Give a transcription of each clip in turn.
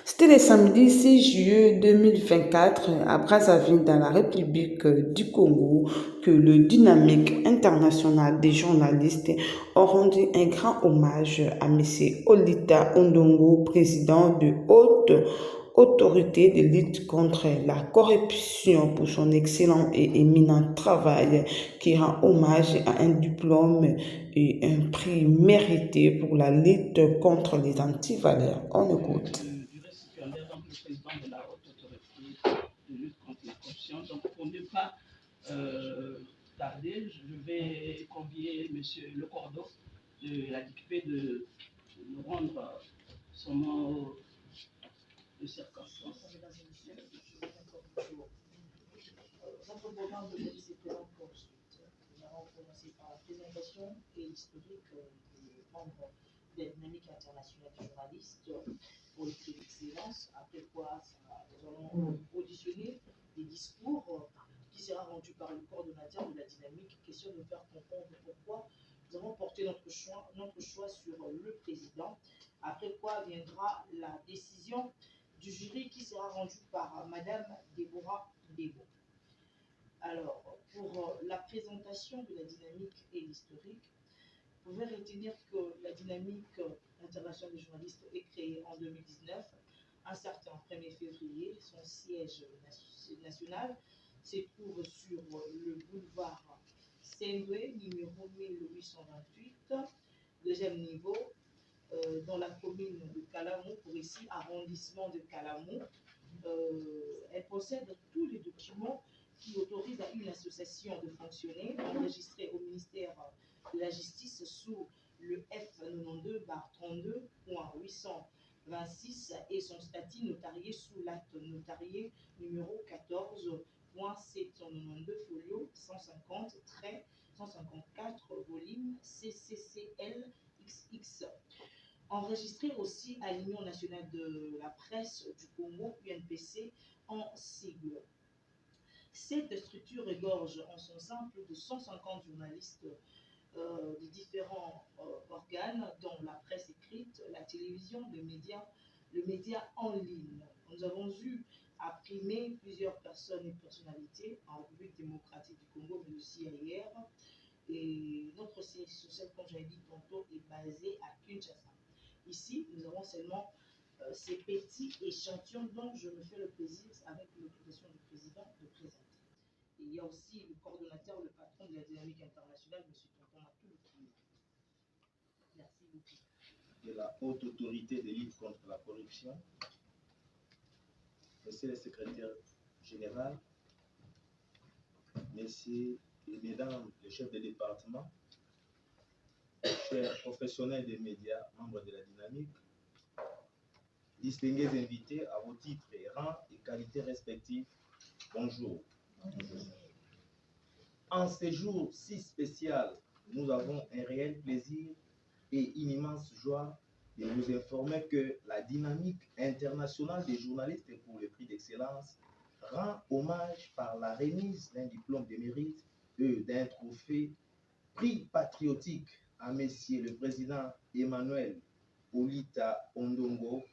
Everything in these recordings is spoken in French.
C'était le samedi 6 juillet 2024 à Brazzaville, dans la République du Congo, que le Dynamique international des journalistes a rendu un grand hommage à M. Olita Ondongo, président de haute autorité de lutte contre la corruption, pour son excellent et éminent travail qui rend hommage à un diplôme et un prix mérité pour la lutte contre les antivaleurs. On écoute. Du récipiendaire, donc le président de la haute autorité de lutte contre la corruption. Donc, pour ne pas tarder, je vais convier M. Le Cordeau de la DICP de nous rendre son mot de circonstance. Notre programme d'aujourd'hui se présente comme suit. Nous allons commencer par la présentation et l'historique des membres de la dynamique internationale des journalistes pour le prix d'excellence. Après quoi, nous allons auditionner des discours qui sera rendu par le coordonnateur de la dynamique, question de faire comprendre pourquoi nous avons porté notre choix sur le président. Après quoi viendra la décision du jury qui sera rendue par Madame Déborah Debo. Alors, pour la présentation de la dynamique et l'historique, vous pouvez retenir que la dynamique internationale des journalistes est créée en 2019, un certain 1er février. Son siège national se trouve sur le boulevard Saint-Louis, numéro 1828, deuxième niveau, dans la commune de Calamou, pour ici, arrondissement de Calamou. Elle possède tous les documents qui autorise à une association de fonctionner, enregistrée au ministère de la Justice sous le F92.32.826 et son statut notarié sous l'acte notarié numéro 14.792 folio 150-154 volume CCCL XX. Enregistré aussi à l'Union nationale de la presse du Congo, UNPC, en sigle. Cette structure regorge en son sein plus de 150 journalistes de différents organes, dont la presse écrite, la télévision, le média en ligne. Nous avons eu à primer plusieurs personnes et personnalités en République démocratique du Congo, mais aussi ailleurs. Et notre siège social, comme j'avais dit tantôt, est basé à Kinshasa. Ici, nous avons seulement ces petits échantillons dont je me fais le plaisir, avec l'autorisation du président, de présenter. Et il y a aussi le coordonnateur, le patron de la dynamique internationale, M. Tonton Matou. Merci beaucoup. De la haute autorité de lutte contre la corruption, Monsieur le secrétaire général, Messieurs et Mesdames les chefs de département, chers professionnels des médias, membres de la dynamique, distingués invités à vos titres et rangs et qualités respectifs, bonjour. En ce jour si spécial, nous avons un réel plaisir et une immense joie de vous informer que la dynamique internationale des journalistes pour le prix d'excellence rend hommage par la remise d'un diplôme de mérite et d'un trophée prix patriotique à Monsieur le Président Emmanuel Olita Ondongo,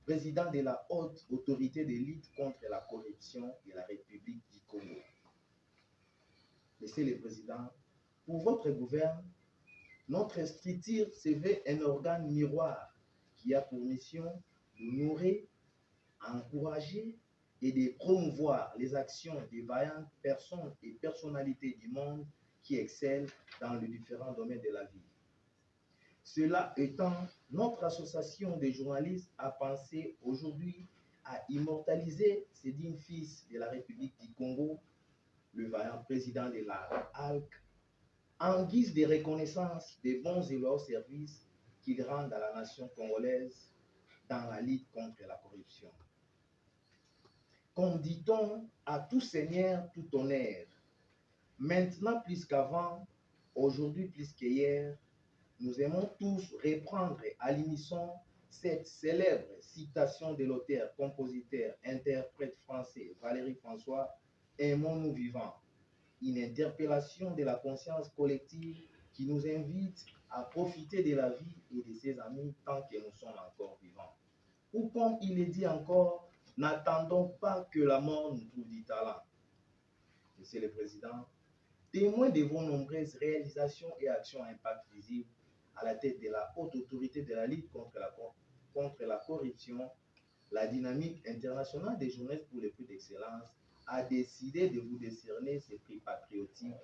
président de la haute autorité de lutte contre la corruption de la République du Congo. Monsieur le Président, pour votre gouverne, notre structure se veut un organe miroir qui a pour mission de nourrir, encourager et de promouvoir les actions des vaillantes personnes et personnalités du monde qui excellent dans les différents domaines de la vie. Cela étant, notre association des journalistes a pensé aujourd'hui à immortaliser ce digne fils de la République du Congo, le vaillant président de la HALC, en guise de reconnaissance des bons et loyaux services qu'il rend à la nation congolaise dans la lutte contre la corruption. Comme dit-on, à tout seigneur, tout honneur. Maintenant plus qu'avant, aujourd'hui plus qu'hier, nous aimons tous reprendre à l'unisson cette célèbre citation de l'auteur, compositeur, interprète français Valéry François, Aimons-nous vivants. Une interpellation de la conscience collective qui nous invite à profiter de la vie et de ses amis tant que nous sommes encore vivants. Ou comme il est dit encore, n'attendons pas que la mort nous trouve du talent. Monsieur le Président, témoin de vos nombreuses réalisations et actions à impact visible à la tête de la haute autorité de la lutte contre la corruption, la dynamique internationale des journées pour les prix d'excellence a décidé de vous décerner ces prix patriotiques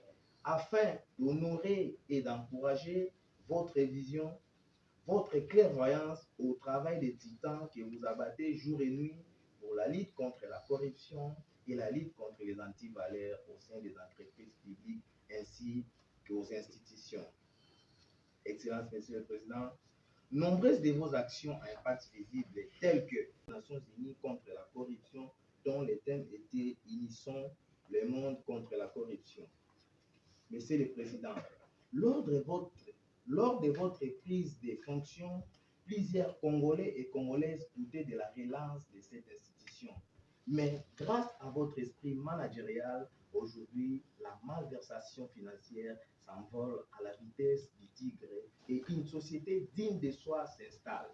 afin d'honorer et d'encourager votre vision, votre clairvoyance au travail des titans que vous abattez jour et nuit pour la lutte contre la corruption et la lutte contre les antivaleurs au sein des entreprises publiques ainsi qu'aux institutions. Excellence, Monsieur le Président, nombreuses de vos actions à impact visible telles que les Nations Unies contre la corruption, dont le thème était Unissons le monde contre la corruption. Monsieur le Président, lors de votre prise de fonction, plusieurs Congolais et Congolaises doutaient de la relance de cette institution. Mais grâce à votre esprit managérial, aujourd'hui, la malversation financière s'envole à la vitesse du tigre et une société digne de soi s'installe.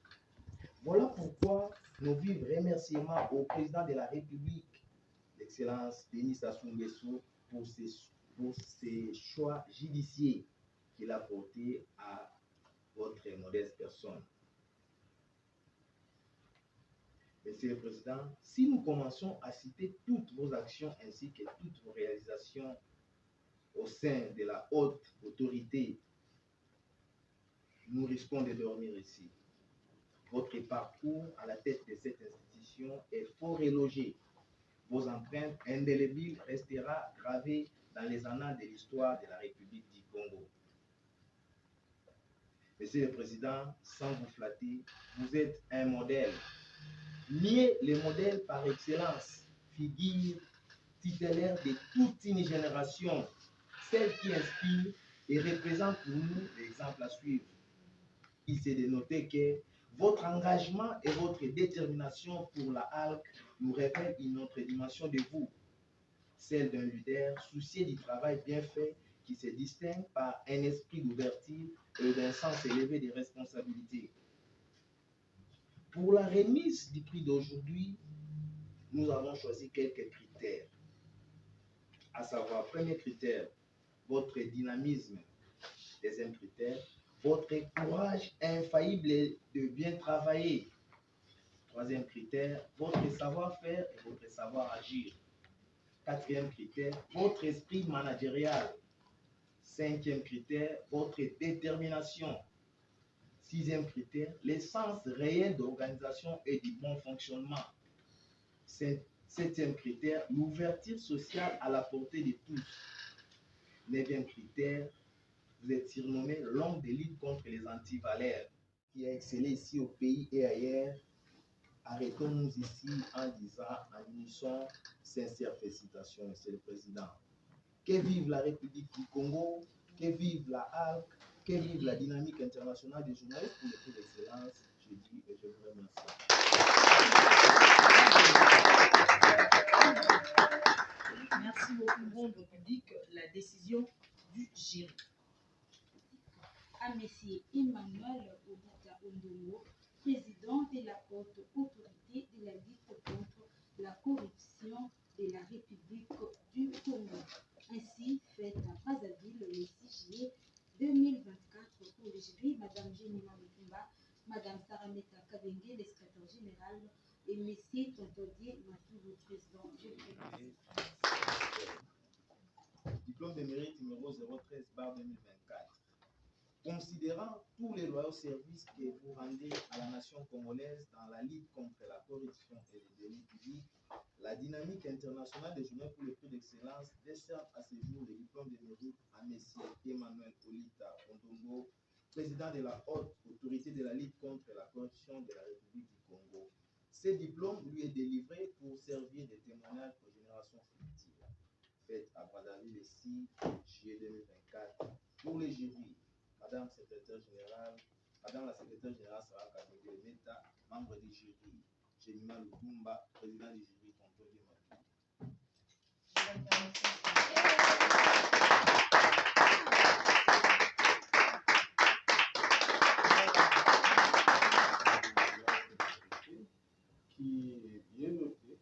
Voilà pourquoi nos vifs remerciements au président de la République, l'Excellence Denis Sassou Nguesso, pour ses choix judiciaires qu'il a portés à votre modeste personne. Monsieur le Président, si nous commençons à citer toutes vos actions ainsi que toutes vos réalisations au sein de la haute autorité, nous risquons de dormir ici. Votre parcours à la tête de cette institution est fort élogé. Vos empreintes indélébiles restera gravées dans les annales de l'histoire de la République du Congo. Monsieur le Président, sans vous flatter, vous êtes un modèle. Lié le modèle par excellence, figure titulaire de toute une génération, celle qui inspire et représente pour nous l'exemple à suivre. Il s'est de noter que votre engagement et votre détermination pour la HALC nous révèlent une autre dimension de vous, celle d'un leader soucieux du travail bien fait qui se distingue par un esprit d'ouverture et d'un sens élevé des responsabilités. Pour la remise du prix d'aujourd'hui, nous avons choisi quelques critères, à savoir, premier critère, votre dynamisme. Deuxième critère, votre courage infaillible de bien travailler. Troisième critère, votre savoir-faire et votre savoir-agir. Quatrième critère, votre esprit managérial. Cinquième critère, votre détermination. Sixième critère, l'essence réelle d'organisation et du bon fonctionnement. Septième critère, l'ouverture sociale à la portée de tous. Neuvième critère, vous êtes surnommé l'homme de lutte contre les antivaleurs, qui a excellé ici au pays et ailleurs. Arrêtons-nous ici en disant, en unissant, sincères félicitations, Monsieur le Président. Que vive la République du Congo, que vive la HALC, que vive la dynamique internationale des journalistes pour le prix d'excellence. Je dis et je vous remercie. Merci beaucoup, rendre public la décision du jury. À M. Emmanuel Obita Ondongo, président de la haute autorité de la lutte contre la corruption de la République du Congo. Ainsi, faite à Brazzaville le 6 juillet 2024 pour le jury, Mme Jenima Mutumba, Mme Sarameta Kabenge, le secrétaire général, et M. Tontodier Matourou, président du jury. Diplôme de mérite numéro 013/2024. Considérant tous les loyaux services que vous rendez à la nation congolaise dans la lutte contre la corruption et les délits publics, la dynamique internationale des journées pour le prix d'excellence décerne à ce jour le diplôme de mérite à M. Emmanuel Obita Ondongo, président de la haute autorité de la lutte contre la corruption de la République du Congo. Ce diplôme lui est délivré pour servir de témoignage aux générations futures. Faites à Brazzaville le 6 juillet 2024 pour les jurys. Madame la secrétaire générale Sarah Kabenge Meta, membre du jury. Jenima Lutumba, président du jury, Tontodier Matourou. qui est bien noté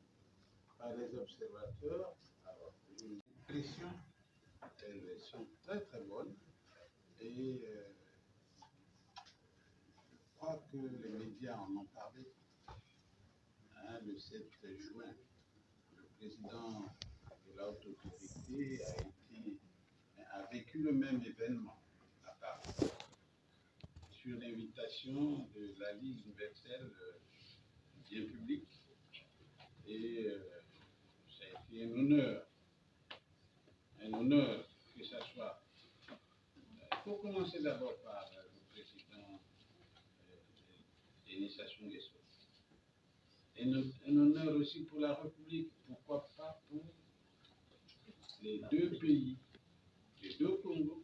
par les observateurs. Alors, une impression, elles sont très très bonnes et je crois que les médias en ont parlé. Le 7 juin, le président de la haute autorité a vécu le même événement à Paris, sur l'invitation de la Ligue universelle bien public. Et ça a été un honneur que ça soit. Il faut commencer d'abord par le président Denis Sassou Nguesso. Un honneur aussi pour la République, pourquoi pas pour les deux pays, les deux Congos,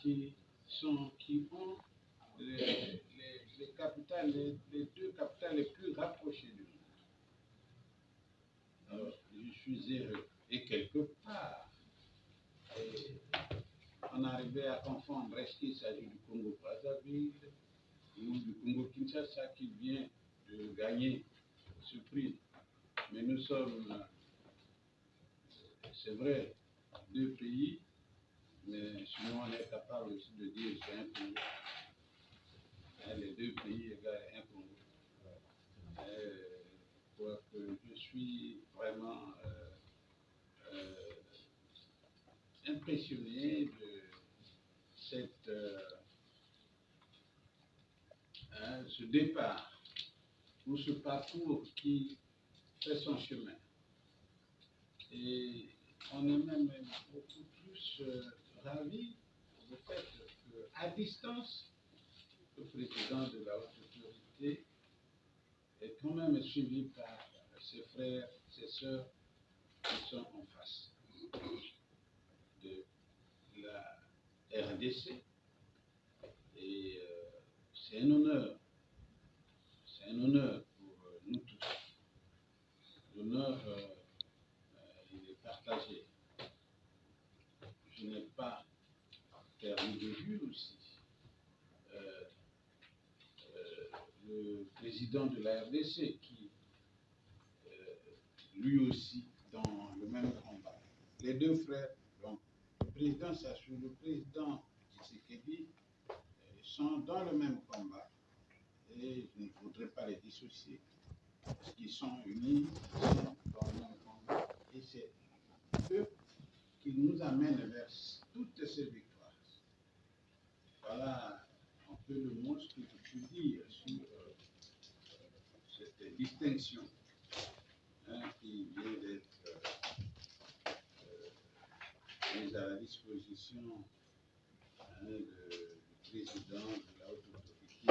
qui ont les deux capitales les plus rapprochées du monde. Alors, je suis heureux. Et quelque part, on arrivait à confondre, est-ce qu'il s'agit du Congo-Brazzaville ou du Congo-Kinshasa qui vient de gagner ce prix. Mais nous sommes, c'est vrai, deux pays, mais sinon on est capable aussi de dire que c'est un Congo. Les deux pays égale un Congo. Je crois que je suis vraiment impressionné de ce départ ou ce parcours qui fait son chemin. Et on est même beaucoup plus ravis du fait qu'à distance, le président de la haute autorité est quand même suivi par ses frères, ses sœurs qui sont en face de la RDC. Et c'est un honneur pour nous tous. L'honneur, il est partagé. Je n'ai pas perdu de vue aussi le président de la RDC qui, lui aussi, dans le même combat. Les deux frères, donc, le président Sassou, le président Tshisekedi, sont dans le même combat. Et je ne voudrais pas les dissocier, parce qu'ils sont unis, ils sont dans le même combat. Et c'est eux qui nous amènent vers toutes ces victoires. Voilà un peu le mot que je peux dire sur cette distinction qui vient d'être mise à la disposition du président de la haute autorité